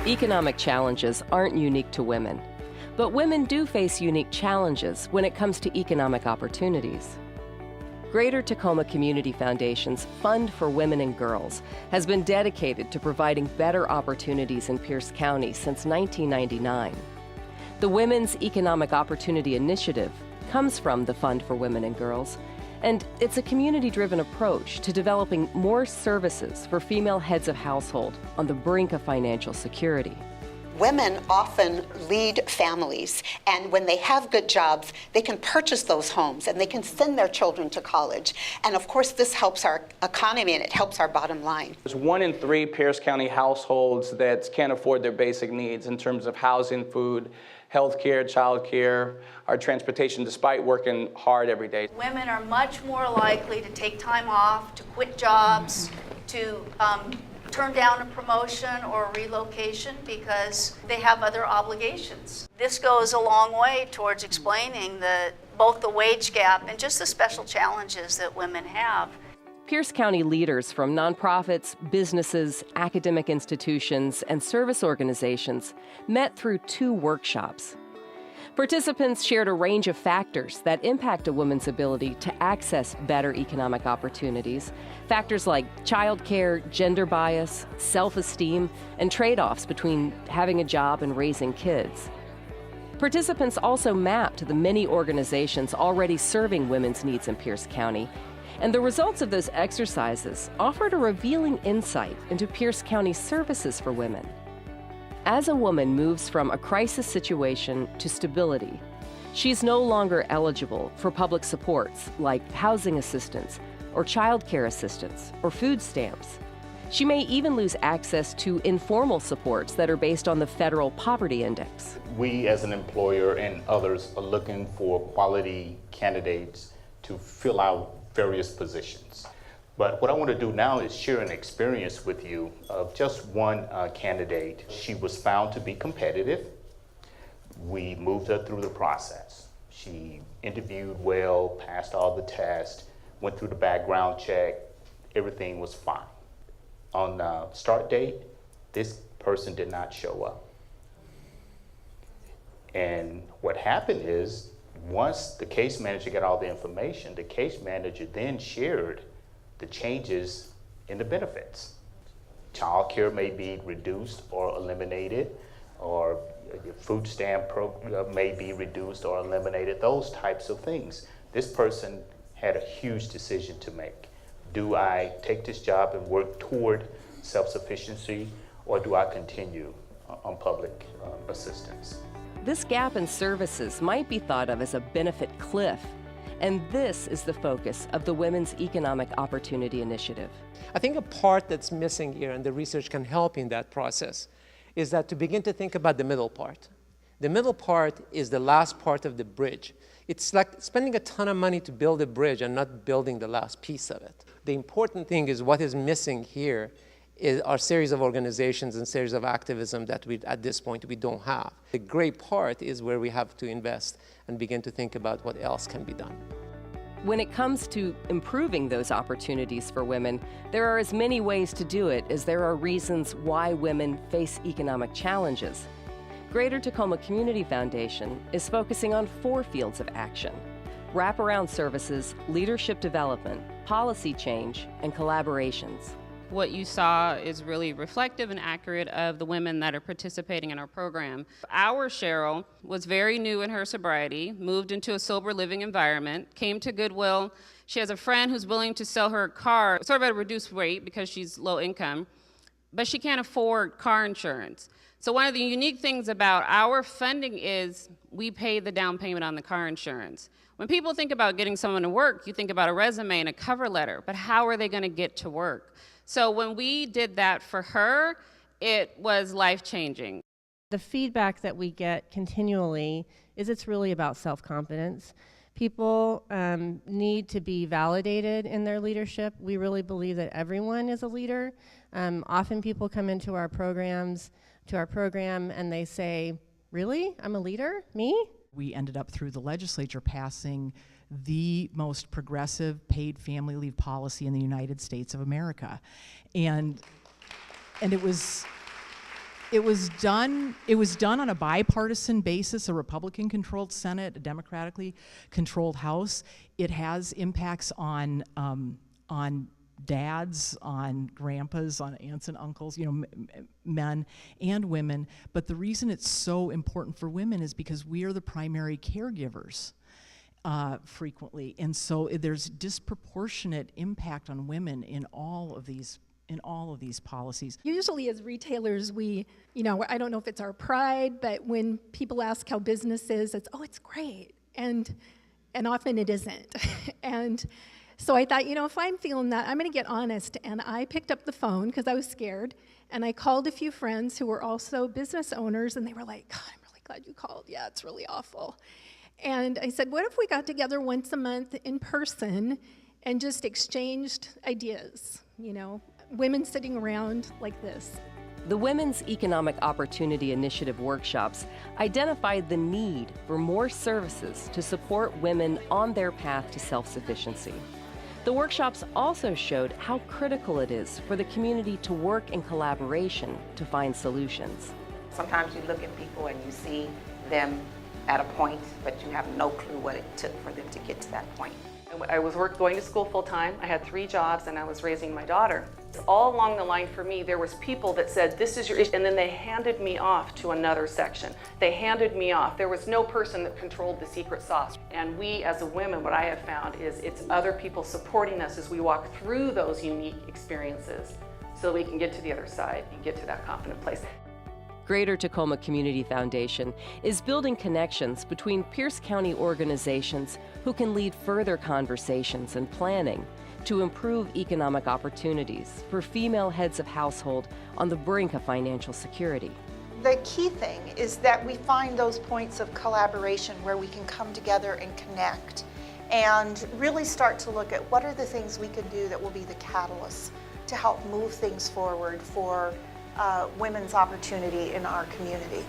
Economic challenges aren't unique to women, but women do face unique challenges when it comes to economic opportunities. Greater Tacoma Community Foundation's Fund for Women and Girls has been dedicated to providing better opportunities in Pierce County since 1999. The Women's Economic Opportunity Initiative comes from the Fund for Women and Girls, and it's a community-driven approach to developing more services for female heads of household on the brink of financial security. Women often lead families, and when they have good jobs, they can purchase those homes and they can send their children to college. And of course, this helps our economy and it helps our bottom line. There's 1 in 3 Pierce County households that can't afford their basic needs in terms of housing, food, health care, child care, our transportation, despite working hard every day. Women are much more likely to take time off, to quit jobs, to turn down a promotion or a relocation because they have other obligations. This goes a long way towards explaining both the wage gap and just the special challenges that women have. Pierce County leaders from nonprofits, businesses, academic institutions, and service organizations met through 2 workshops. Participants shared a range of factors that impact a woman's ability to access better economic opportunities, factors like childcare, gender bias, self-esteem, and trade-offs between having a job and raising kids. Participants also mapped the many organizations already serving women's needs in Pierce County, and the results of those exercises offered a revealing insight into Pierce County services for women. As a woman moves from a crisis situation to stability, she's no longer eligible for public supports like housing assistance or child care assistance or food stamps. She may even lose access to informal supports that are based on the federal poverty index. We as an employer and others are looking for quality candidates to fill out various positions. But what I want to do now is share an experience with you of just one candidate. She was found to be competitive. We moved her through the process. She interviewed well, passed all the tests, went through the background check, everything was fine. On the start date, this person did not show up. And what happened is, once the case manager got all the information, the case manager then shared the changes in the benefits. Child care may be reduced or eliminated, or your food stamp program may be reduced or eliminated, those types of things. This person had a huge decision to make. Do I take this job and work toward self-sufficiency, or do I continue on public assistance? This gap in services might be thought of as a benefit cliff, and this is the focus of the Women's Economic Opportunity Initiative. I think a part that's missing here, and the research can help in that process, is that to begin to think about the middle part. The middle part is the last part of the bridge. It's like spending a ton of money to build a bridge and not building the last piece of it. The important thing is what is missing here is our series of organizations and series of activism that at this point we don't have. The great part is where we have to invest and begin to think about what else can be done. When it comes to improving those opportunities for women, there are as many ways to do it as there are reasons why women face economic challenges. Greater Tacoma Community Foundation is focusing on 4 fields of action: wraparound services, leadership development, policy change, and collaborations. What you saw is really reflective and accurate of the women that are participating in our program. Our Cheryl was very new in her sobriety, moved into a sober living environment, came to Goodwill. She has a friend who's willing to sell her car, sort of at a reduced rate because she's low income, but she can't afford car insurance. So one of the unique things about our funding is we pay the down payment on the car insurance. When people think about getting someone to work, you think about a resume and a cover letter, but how are they going to get to work? So when we did that for her, it was life-changing. The feedback that we get continually is it's really about self-confidence. People need to be validated in their leadership. We really believe that everyone is a leader. Often people come into our program, and they say, really? I'm a leader? Me? We ended up through the legislature passing the most progressive paid family leave policy in the United States of America. And it was It was done on a bipartisan basis, a Republican-controlled Senate, a Democratically controlled House. It has impacts on dads, on grandpas, on aunts and uncles, men and women. But the reason it's so important for women is because we are the primary caregivers frequently. And so there's disproportionate impact on women in all of these policies. Usually as retailers, I don't know if it's our pride, but when people ask how business is, it's great. And often it isn't. And so I thought, if I'm feeling that, I'm going to get honest. And I picked up the phone because I was scared. And I called a few friends who were also business owners, and they were like, God, I'm really glad you called. Yeah, it's really awful. And I said, what if we got together once a month in person and just exchanged ideas, women sitting around like this. The Women's Economic Opportunity Initiative workshops identified the need for more services to support women on their path to self-sufficiency. The workshops also showed how critical it is for the community to work in collaboration to find solutions. Sometimes you look at people and you see them at a point, but you have no clue what it took for them to get to that point. I was going to school full-time, I had 3 jobs, and I was raising my daughter. All along the line for me, there was people that said, this is your issue, and then they handed me off to another section. They handed me off. There was no person that controlled the secret sauce. And we, as a women, what I have found is it's other people supporting us as we walk through those unique experiences so we can get to the other side and get to that confident place. Greater Tacoma Community Foundation is building connections between Pierce County organizations who can lead further conversations and planning to improve economic opportunities for female heads of household on the brink of financial security. The key thing is that we find those points of collaboration where we can come together and connect and really start to look at what are the things we can do that will be the catalysts to help move things forward for women's opportunity in our community.